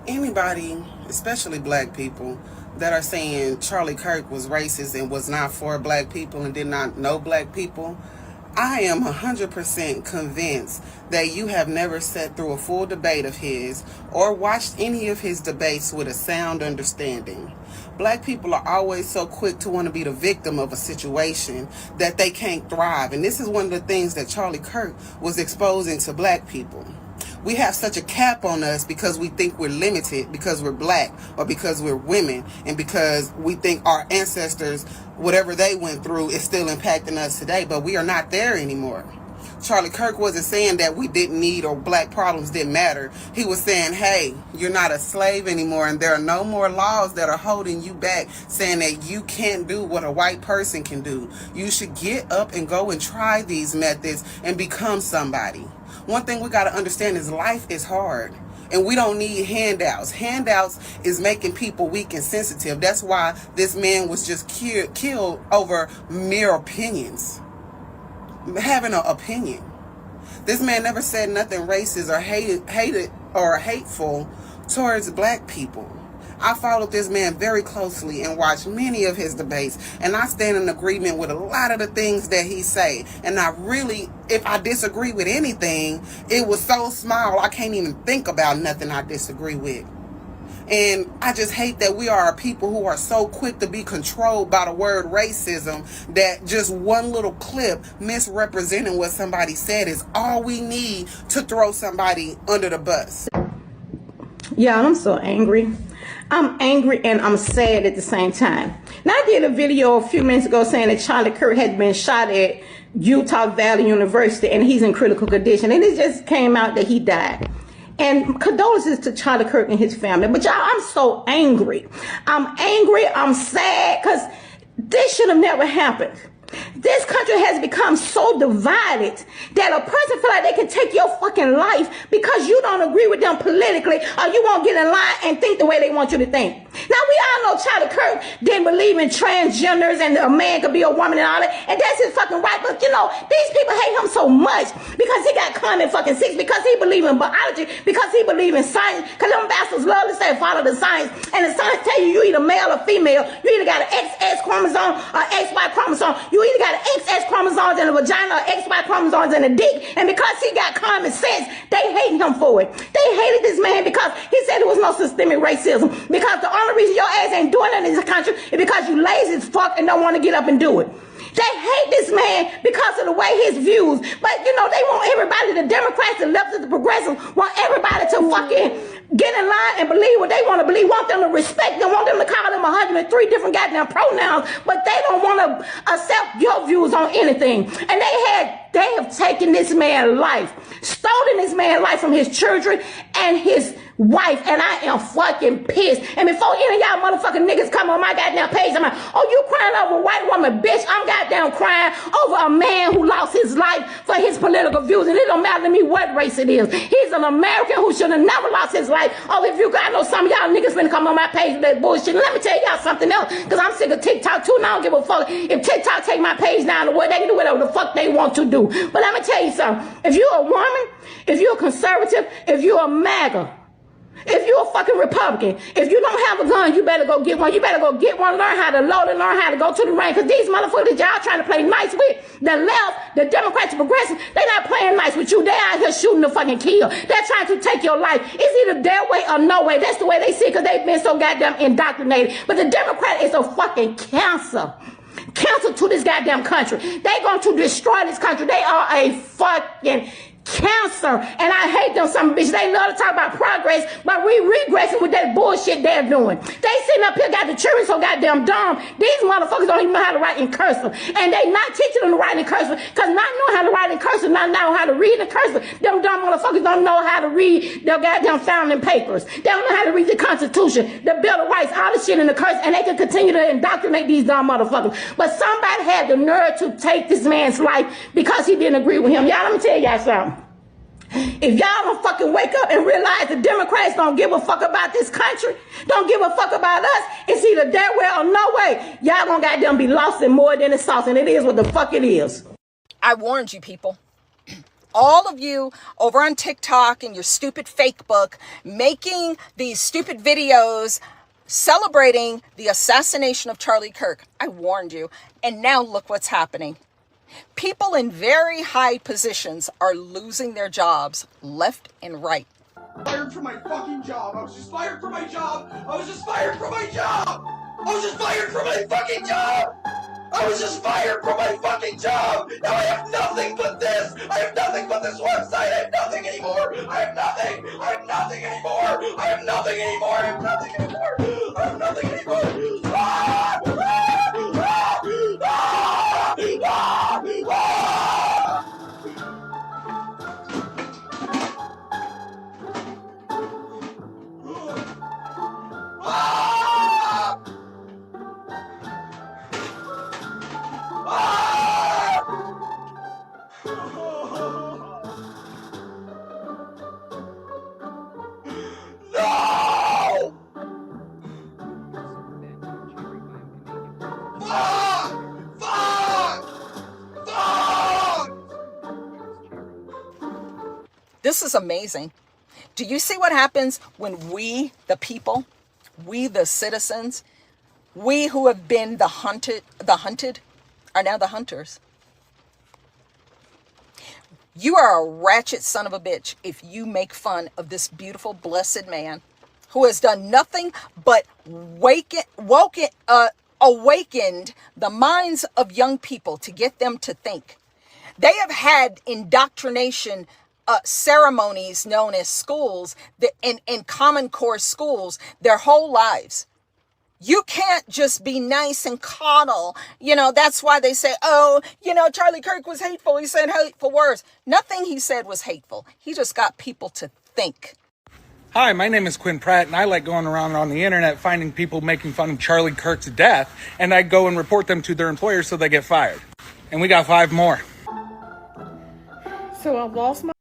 Speaker 18: Anybody, especially black people, that are saying Charlie Kirk was racist and was not for black people and did not know black people, I am 100% convinced that you have never sat through a full debate of his or watched any of his debates with a sound understanding. Black people are always so quick to want to be the victim of a situation that they can't thrive. And this is one of the things that Charlie Kirk was exposing to black people. We have such a cap on us because we think we're limited, because we're black or because we're women, and because we think our ancestors, whatever they went through, is still impacting us today. But we are not there anymore. Charlie Kirk wasn't saying that we didn't need or black problems didn't matter. He was saying, hey, you're not a slave anymore, and there are no more laws that are holding you back, saying that you can't do what a white person can do. You should get up and go and try these methods and become somebody. One thing we got to understand is life is hard. And we don't need handouts. Handouts is making people weak and sensitive. That's why this man was just killed over mere opinions. Having an opinion. This man never said nothing racist or hated or hateful towards black people. I followed this man very closely and watched many of his debates, and I stand in agreement with a lot of the things that he say. And I really, if I disagree with anything, it was so small I can't even think about nothing I disagree with. And I just hate that we are people who are so quick to be controlled by the word racism that just one little clip misrepresenting what somebody said is all we need to throw somebody under the bus.
Speaker 19: Yeah, I'm so angry. I'm angry and I'm sad at the same time. Now, I did a video a few minutes ago saying that Charlie Kirk had been shot at Utah Valley University and he's in critical condition. And it just came out that he died. And condolences to Charlie Kirk and his family. But y'all, I'm so angry. I'm angry. I'm sad because this should have never happened. This country has become so divided that a person feel like they can take your fucking life because you don't agree with them politically, or you won't get in line and think the way they want you to think. Now, we all know Charlie Kirk didn't believe in transgenders and a man could be a woman and all that, and that's his fucking right. But you know, these people hate him so much because he got Climate fucking 6, because he believe in biology, because he believe in science, because them bastards love to say follow the science, and the science tell you either male or female. You either got an XX chromosome or XY chromosome. You either got an XX chromosomes in the vagina or XY chromosomes in the dick. And because he got common sense, they hate him for it. They hated this man because he said there was no systemic racism. Because the only reason your ass ain't doing it in this country is because you lazy as fuck and don't want to get up and do it. They hate this man because of the way his views. But, you know, they want everybody, the Democrats, the leftists, the progressives, want everybody to fucking get in line and believe what they want to believe, want them to respect them, want them to call them 103 different goddamn pronouns, but they don't want to accept your views on anything. And they have taken this man's life, stolen this man's life from his children and his wife, and I am fucking pissed. And before any of y'all motherfucking niggas come on my goddamn page, I'm like, oh, you crying over a white woman, bitch? I'm goddamn crying over a man who lost his life for his political views, and it don't matter to me what race it is. He's an American who should have never lost his life over if you. I know some of y'all niggas finna come on my page with that bullshit. And let me tell y'all something else, because I'm sick of TikTok too, and I don't give a fuck if TikTok take my page down or what. They can do whatever the fuck they want to do. But let me tell you something. If you're a woman, if you're a conservative, if you're a MAGA, if you're a fucking Republican, if you don't have a gun, you better go get one. You better go get one, learn how to load and learn how to go to the range. Because these motherfuckers y'all trying to play nice with, the left, the Democrats, the progressives, they not playing nice with you. They out here shooting to fucking kill. They're trying to take your life. It's either their way or no way. That's the way they see it because they've been so goddamn indoctrinated. But the Democrat is a fucking cancer. Cancer to this goddamn country. They going to destroy this country. They are a fucking cancer, and I hate them some bitches. They love to talk about progress, but we regressing with that bullshit they're doing. They sitting up here got the children so goddamn dumb. These motherfuckers don't even know how to write in cursive, and they not teaching them to write in cursive because not knowing how to write in cursive, not knowing how to read in cursive. Them dumb motherfuckers don't know how to read their goddamn founding papers. They don't know how to read the Constitution, the Bill of Rights, all the shit in the cursive, and they can continue to indoctrinate these dumb motherfuckers. But somebody had the nerve to take this man's life because he didn't agree with him. Y'all, let me tell y'all something. If y'all don't fucking wake up and realize the Democrats don't give a fuck about this country, don't give a fuck about us, it's either their way or no way. Y'all gonna goddamn be lost in more than the sauce, and it is what the fuck it is.
Speaker 20: I warned you people. All of you over on TikTok and your stupid fake book making these stupid videos celebrating the assassination of Charlie Kirk. I warned you. And now look what's happening. People in very high positions are losing their jobs left and right.
Speaker 11: Fired from my fucking job. I was just fired from my job. I was just fired from my job. I was just fired from my fucking job. I was just fired from my fucking job. Now I have nothing but this. I have nothing but this website. I have nothing anymore. I have nothing. I have nothing anymore. I have nothing anymore. I have nothing anymore. I have nothing anymore. Ah! Ah! Ah! Ah! Ah! Ah! No! Fuck! Fuck! Fuck!
Speaker 20: This is amazing. Do you see what happens when we, the people, We, the citizens, we who have been the hunted are now the hunters. You are a ratchet son of a bitch if you make fun of this beautiful, blessed man who has done nothing but awakened the minds of young people to get them to think. They have had indoctrination ceremonies known as schools in Common Core schools their whole lives. You can't just be nice and coddle. You know, that's why they say, oh, you know, Charlie Kirk was hateful. He said hateful words. Nothing he said was hateful. He just got people to think.
Speaker 21: Hi, my name is Quinn Pratt, and I like going around on the internet finding people making fun of Charlie Kirk to death, and I go and report them to their employers so they get fired. And we got 5 more.
Speaker 22: So I've lost my...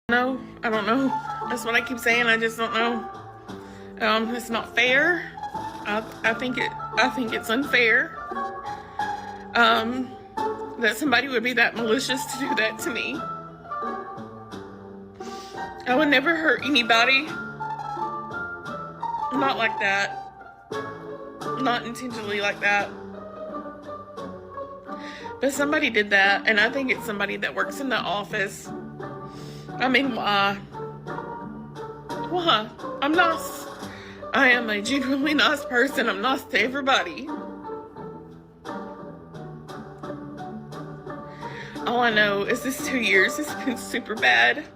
Speaker 22: No, I don't know. That's what I keep saying. I just don't know. It's not fair. I think it's unfair. That somebody would be that malicious to do that to me. I would never hurt anybody. Not like that. Not intentionally like that. But somebody did that, and I think it's somebody that works in the office. I mean, why? Why? I'm nice. I am a genuinely nice person. I'm nice to everybody. All I know is this 2 years has been super bad.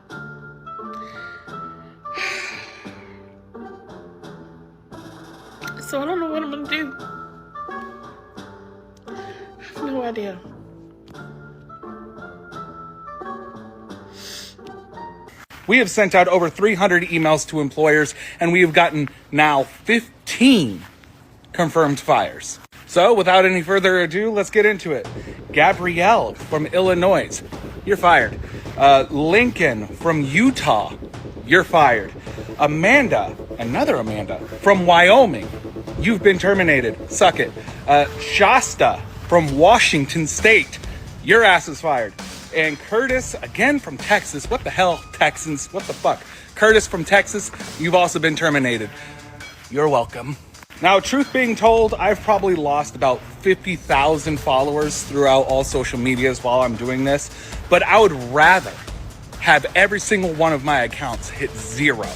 Speaker 22: So I don't know what I'm gonna do. I have no idea.
Speaker 21: We have sent out over 300 emails to employers, and we have gotten now 15 confirmed fires. So without any further ado, let's get into it. Gabrielle from Illinois, you're fired. Lincoln from Utah, you're fired. Amanda, another Amanda, from Wyoming, you've been terminated. Suck it. Shasta from Washington State, your ass is fired. And Curtis, again from Texas. What the hell, Texans? What the fuck? Curtis from Texas, you've also been terminated. You're welcome. Now, truth being told, I've probably lost about 50,000 followers throughout all social medias while I'm doing this. But I would rather have every single one of my accounts hit 0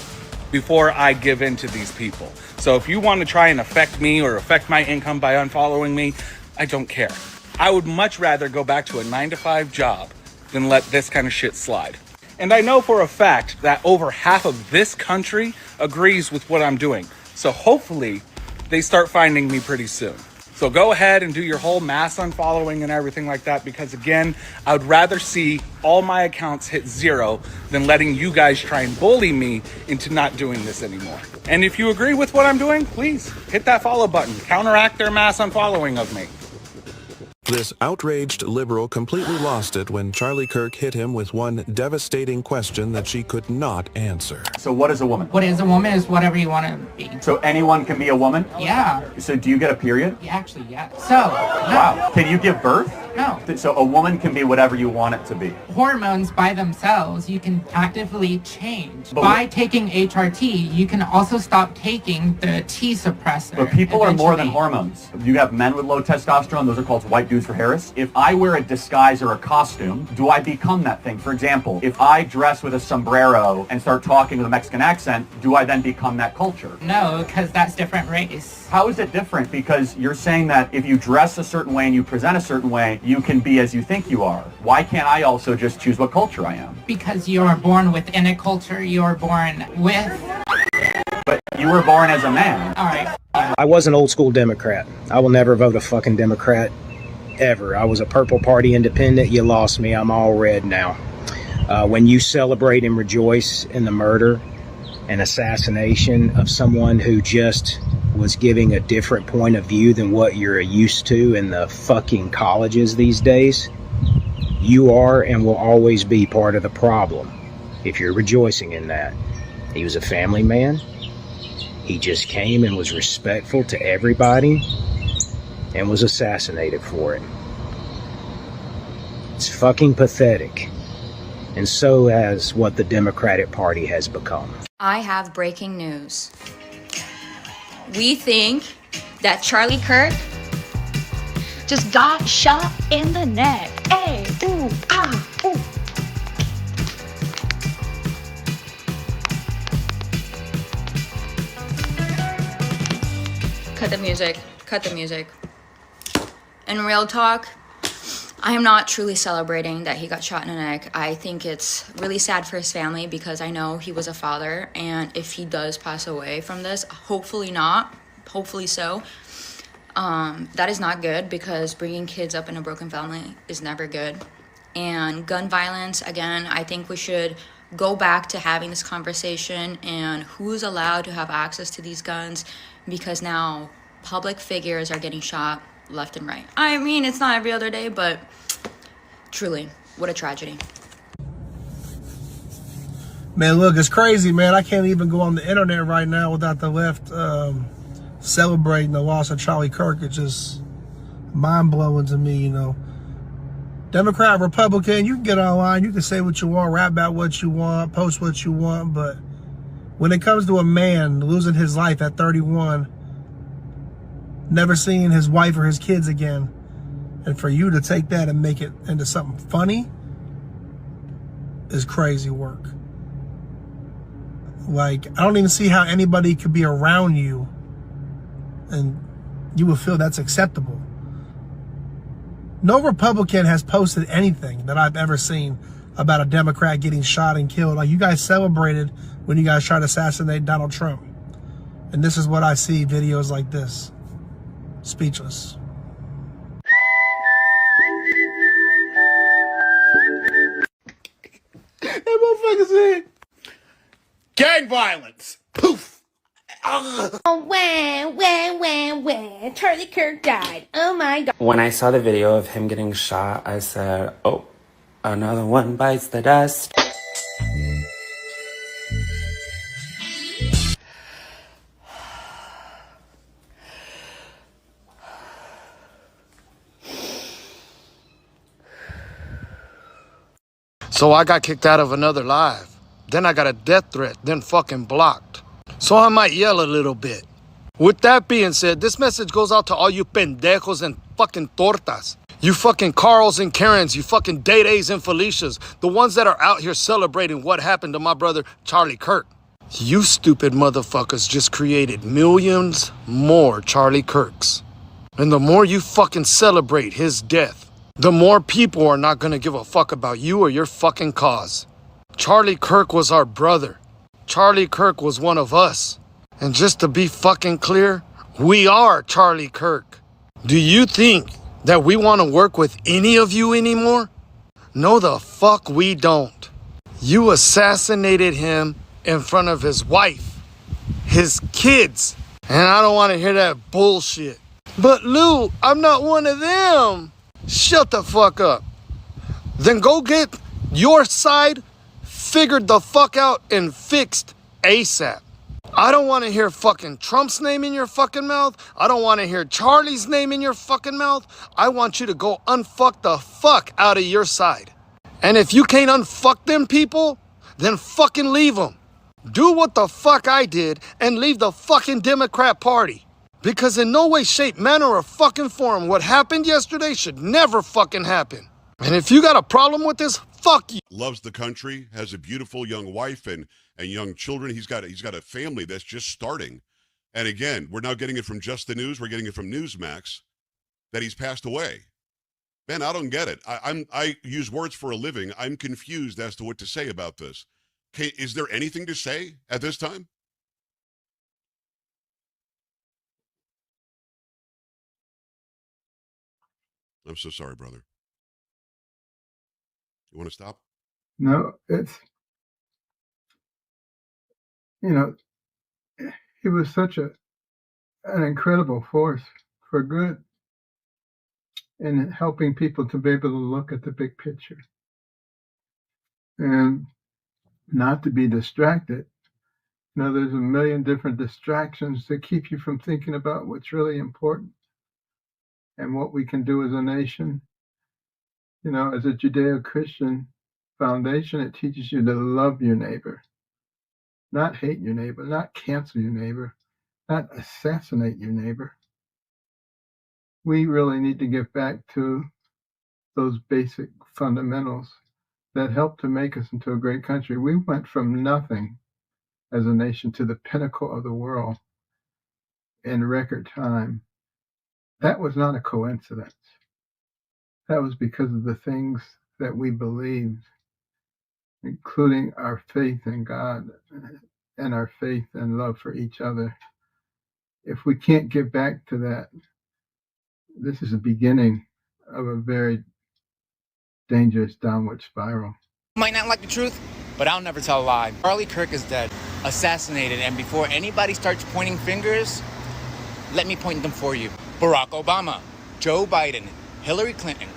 Speaker 21: before I give in to these people. So if you want to try and affect me or affect my income by unfollowing me, I don't care. I would much rather go back to a 9-to-5 job than let this kind of shit slide. And I know for a fact that over half of this country agrees with what I'm doing. So hopefully they start finding me pretty soon. So go ahead and do your whole mass unfollowing and everything like that, because again, I would rather see all my accounts hit 0 than letting you guys try and bully me into not doing this anymore. And if you agree with what I'm doing, please hit that follow button. Counteract their mass unfollowing of me.
Speaker 2: This outraged liberal completely lost it when Charlie Kirk hit him with one devastating question that she could not answer.
Speaker 3: So what is a woman?
Speaker 23: What is a woman is whatever you want to be.
Speaker 3: So anyone can be a woman?
Speaker 23: Yeah.
Speaker 3: So do you get a period?
Speaker 23: Yeah, actually, yeah. So,
Speaker 3: Wow. Can you give birth?
Speaker 23: No.
Speaker 3: So a woman can be whatever you want it to be.
Speaker 23: Hormones by themselves, you can actively change.
Speaker 3: But
Speaker 23: by taking HRT, you can also stop taking the T suppressor.
Speaker 3: But people are more than
Speaker 23: eventually.
Speaker 3: hormones. You have men with low testosterone, those are called white dudes for Harris. If I wear a disguise or a costume, do I become that thing? For example, if I dress with a sombrero and start talking with a Mexican accent, do I then become that culture?
Speaker 23: No, because that's different race.
Speaker 3: How is it different? Because you're saying that if you dress a certain way and you present a certain way, you can be as you think you are. Why can't I also just choose what culture I am?
Speaker 23: Because you are born within a culture, you are born with...
Speaker 3: But you were born as a man.
Speaker 23: All right.
Speaker 24: I was an old school Democrat. I will never vote a fucking Democrat, ever. I was a Purple Party independent. You lost me. I'm all red now. When you celebrate and rejoice in the murder and assassination of someone who just was giving a different point of view than what you're used to in the fucking colleges these days, you are and will always be part of the problem if you're rejoicing in that. He was a family man. He just came and was respectful to everybody and was assassinated for it. It's fucking pathetic. And so has what the Democratic Party has become.
Speaker 25: I have breaking news. We think that Charlie Kirk just got shot in the neck. Hey, ooh, ah, ooh. Cut the music. Cut the music. In real talk, I am not truly celebrating that he got shot in the neck. I think it's really sad for his family because I know he was a father, and if he does pass away from this, hopefully not, hopefully so, that is not good because bringing kids up in a broken family is never good. And gun violence, again, I think we should go back to having this conversation and who's allowed to have access to these guns, because now public figures are getting shot left and right. I mean, it's not every other day, but truly, what a tragedy.
Speaker 11: Man, look, it's crazy, man. I can't even go on the internet right now without the left celebrating the loss of Charlie Kirk. It's just mind-blowing to me, you know. Democrat, Republican, you can get online, you can say what you want, rap about what you want, post what you want, but when it comes to a man losing his life at 31, never seeing his wife or his kids again, and for you to take that and make it into something funny is crazy work. Like, I don't even see how anybody could be around you and you would feel that's acceptable. No Republican has posted anything that I've ever seen about a Democrat getting shot and killed. Like, you guys celebrated when you guys tried to assassinate Donald Trump. And this is what I see, videos like this. Speechless.
Speaker 26: That motherfucker said, gang violence. Poof.
Speaker 27: Oh, when Charlie Kirk died. Oh my God.
Speaker 28: When I saw the video of him getting shot, I said, oh, another one bites the dust.
Speaker 11: So I got kicked out of another live. Then I got a death threat, then fucking blocked. So I might yell a little bit. With that being said, this message goes out to all you pendejos and fucking tortas. You fucking Carls and Karens, you fucking Day-Days and Felicias. The ones that are out here celebrating what happened to my brother Charlie Kirk. You stupid motherfuckers just created millions more Charlie Kirks. And the more you fucking celebrate his death, the more people are not gonna give a fuck about you or your fucking cause. Charlie Kirk was our brother. Charlie Kirk was one of us. And just to be fucking clear, we are Charlie Kirk. Do you think that we want to work with any of you anymore? No, the fuck we don't. You assassinated him in front of his wife, his kids, and I don't want to hear that bullshit. But Lou, I'm not one of them. Shut the fuck up. Then go get your side figured the fuck out and fixed ASAP. I don't want to hear fucking Trump's name in your fucking mouth. I don't want to hear Charlie's name in your fucking mouth. I want you to go unfuck the fuck out of your side. And if you can't unfuck them people, then fucking leave them. Do what the fuck I did and leave the fucking Democrat Party. Because in no way, shape, manner, or fucking form, what happened yesterday should never fucking happen. And if you got a problem with this, fuck you.
Speaker 4: Loves the country, has a beautiful young wife and young children. He's got a family that's just starting. And again, we're now getting it from Just the News. We're getting it from Newsmax that he's passed away. Man, I don't get it. I use words for a living. I'm confused as to what to say about this. Okay, is there anything to say at this time? I'm so sorry, brother. You want to stop?
Speaker 5: No, it's, you know, he was such an incredible force for good in helping people to be able to look at the big picture and not to be distracted. You know, there's a million different distractions that keep you from thinking about what's really important and what we can do as a nation. You know, as a Judeo-Christian foundation, it teaches you to love your neighbor, not hate your neighbor, not cancel your neighbor, not assassinate your neighbor. We really need to get back to those basic fundamentals that helped to make us into a great country. We went from nothing as a nation to the pinnacle of the world in record time. That was not a coincidence. That was because of the things that we believed, including our faith in God and our faith and love for each other. If we can't get back to that, this is the beginning of a very dangerous downward spiral.
Speaker 7: You might not like the truth, but I'll never tell a lie. Charlie Kirk is dead, assassinated, and before anybody starts pointing fingers, let me point them for you. Barack Obama, Joe Biden, Hillary Clinton,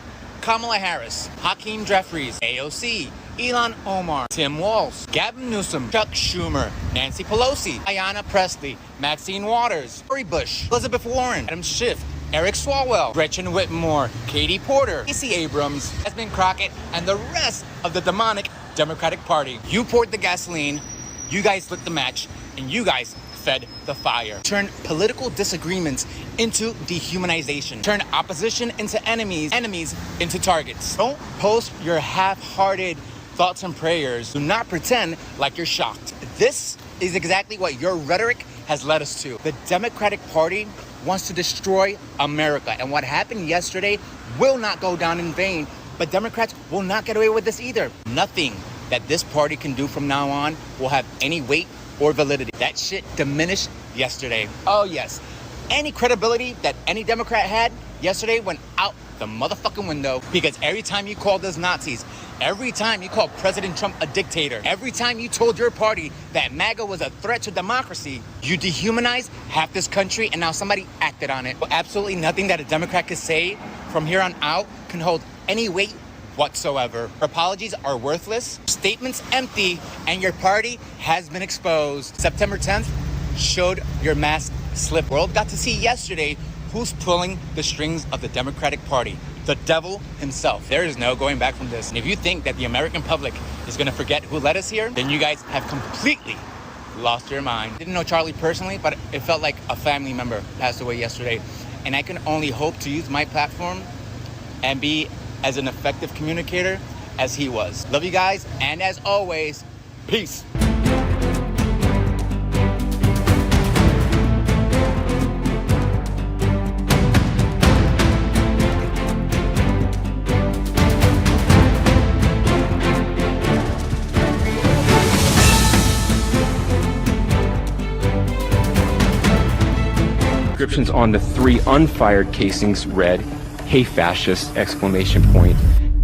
Speaker 7: Kamala Harris, Hakeem Jeffries, AOC, Elon Omar, Tim Walz, Gavin Newsom, Chuck Schumer, Nancy Pelosi, Ayanna Pressley, Maxine Waters, Cory Bush, Elizabeth Warren, Adam Schiff, Eric Swalwell, Gretchen Whitmore, Katie Porter, Stacey Abrams, Desmond Crockett, and the rest of the demonic Democratic Party. You poured the gasoline, you guys lit the match, and you guys fed the fire. Turn political disagreements into dehumanization. Turn opposition into enemies, enemies into targets. Don't post your half-hearted thoughts and prayers. Do not pretend like you're shocked. This is exactly what your rhetoric has led us to. The Democratic Party wants to destroy America. And what happened yesterday will not go down in vain. But Democrats will not get away with this either. Nothing that this party can do from now on will have any weight or validity. That shit diminished yesterday. Oh yes, any credibility that any Democrat had yesterday went out the motherfucking window, because every time you called us Nazis, every time you called President Trump a dictator, every time you told your party that MAGA was a threat to democracy, you dehumanized half this country, and now somebody acted on it. Absolutely nothing that a Democrat could say from here on out can hold any weight whatsoever. Apologies are worthless, statements empty, and your party has been exposed. September 10th showed your mask slip. World got to see yesterday who's pulling the strings of the Democratic Party. The devil himself. There is no going back from this. And if you think that the American public is going to forget who led us here, then you guys have completely lost your mind. Didn't know Charlie personally, but it felt like a family member passed away yesterday. And I can only hope to use my platform and be as an effective communicator as he was. Love you guys, and as always, peace.
Speaker 6: inscriptions on the 3 unfired casings read, "Hey fascist!"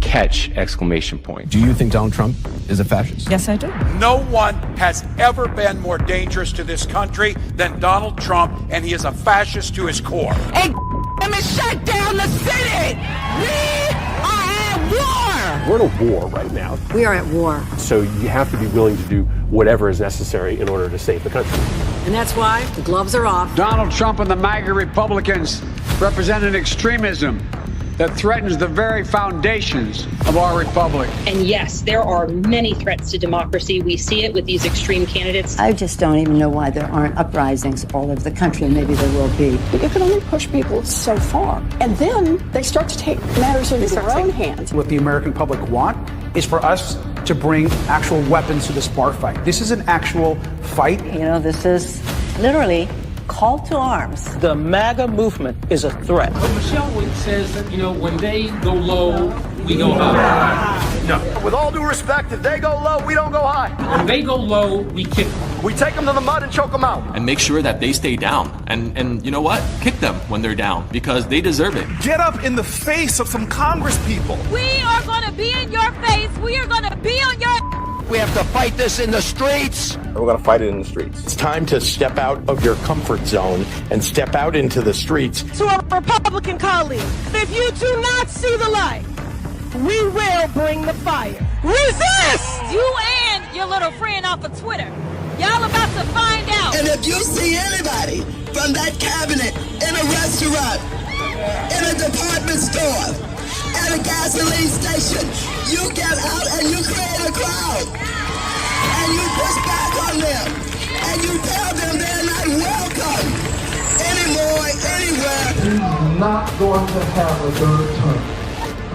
Speaker 6: Catch!
Speaker 8: Do you think Donald Trump is a fascist?
Speaker 9: Yes, I do.
Speaker 10: No one has ever been more dangerous to this country than Donald Trump, and he is a fascist to his core.
Speaker 9: Hey, let me shut down the city! We are at war!
Speaker 12: We're in a war right now.
Speaker 9: We are at war.
Speaker 12: So you have to be willing to do whatever is necessary in order to save the country.
Speaker 9: And that's why the gloves are off.
Speaker 13: Donald Trump and the MAGA Republicans represent an extremism that threatens the very foundations of our republic.
Speaker 14: And yes, there are many threats to democracy. We see it with these extreme candidates.
Speaker 15: I just don't even know why there aren't uprisings all over the country, and maybe there will be.
Speaker 29: But you can only push people so far. And then they start to take matters into their own hands.
Speaker 13: What the American public want is for us to bring actual weapons to this bar fight. This is an actual fight.
Speaker 15: You know, this is literally call to arms.
Speaker 9: The MAGA movement is a threat.
Speaker 30: But Michelle says that, when they go low, we go high.
Speaker 13: No. With all due respect, if they go low, we don't go high.
Speaker 30: When they go low, we kick them.
Speaker 13: We take them to the mud and choke them out.
Speaker 31: And make sure that they stay down. And you know what? Kick them when they're down, because they deserve it.
Speaker 32: Get up in the face of some Congress people.
Speaker 33: We are going to be in your face. We are going to be on your...
Speaker 13: We have to fight this in the streets.
Speaker 12: We're going to fight it in the streets.
Speaker 13: It's time to step out of your comfort zone and step out into the streets.
Speaker 33: To our Republican colleagues, if you do not see the light, we will bring the fire. Resist! You and your little friend off of Twitter. Y'all about to find out.
Speaker 34: And if you see anybody from that cabinet in a restaurant, in a department store, at a gasoline station, you get out and you create a crowd. And you push back on them. And you tell them they're not welcome anymore, anywhere.
Speaker 35: He's not going to have a third term.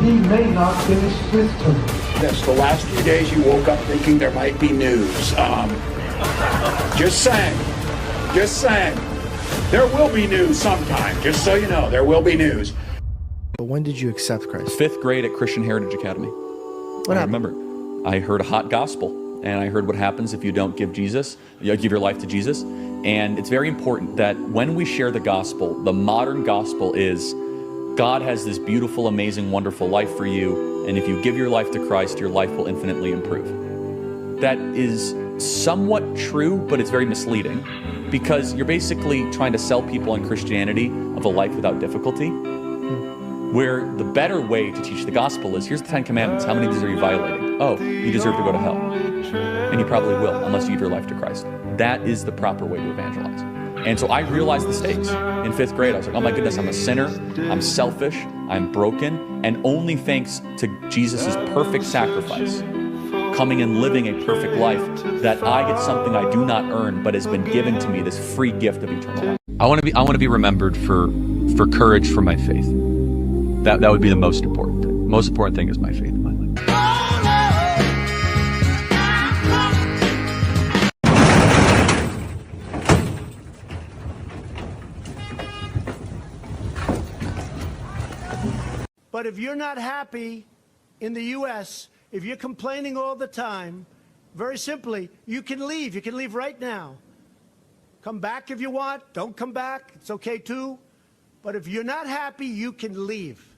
Speaker 35: He may not finish his term.
Speaker 13: Yes, the last few days you woke up thinking there might be news. Just saying. There will be news sometime. Just so you know, there will be news.
Speaker 36: But when did you accept Christ?
Speaker 37: 5th grade at Christian Heritage Academy.
Speaker 36: What happened?
Speaker 37: I remember, I heard a hot gospel, and I heard what happens if you don't give give your life to Jesus. And it's very important that when we share the gospel, the modern gospel is God has this beautiful, amazing, wonderful life for you, and if you give your life to Christ, your life will infinitely improve. That is somewhat true, but it's very misleading, because you're basically trying to sell people in Christianity of a life without difficulty. Where the better way to teach the gospel is, here's the 10 commandments. How many of these are you violating? Oh, you deserve to go to hell. And you probably will, unless you give your life to Christ. That is the proper way to evangelize. And so I realized the stakes. In 5th grade, I was like, oh my goodness, I'm a sinner, I'm selfish, I'm broken, and only thanks to Jesus' perfect sacrifice, coming and living a perfect life, that I get something I do not earn, but has been given to me, this free gift of eternal life. I want to be remembered for courage for my faith. That would be the most important thing. Most important thing is my faith in my life.
Speaker 11: But if you're not happy in the U.S., if you're complaining all the time, very simply, you can leave. You can leave right now. Come back if you want. Don't come back. It's okay too. But if you're not happy, you can leave.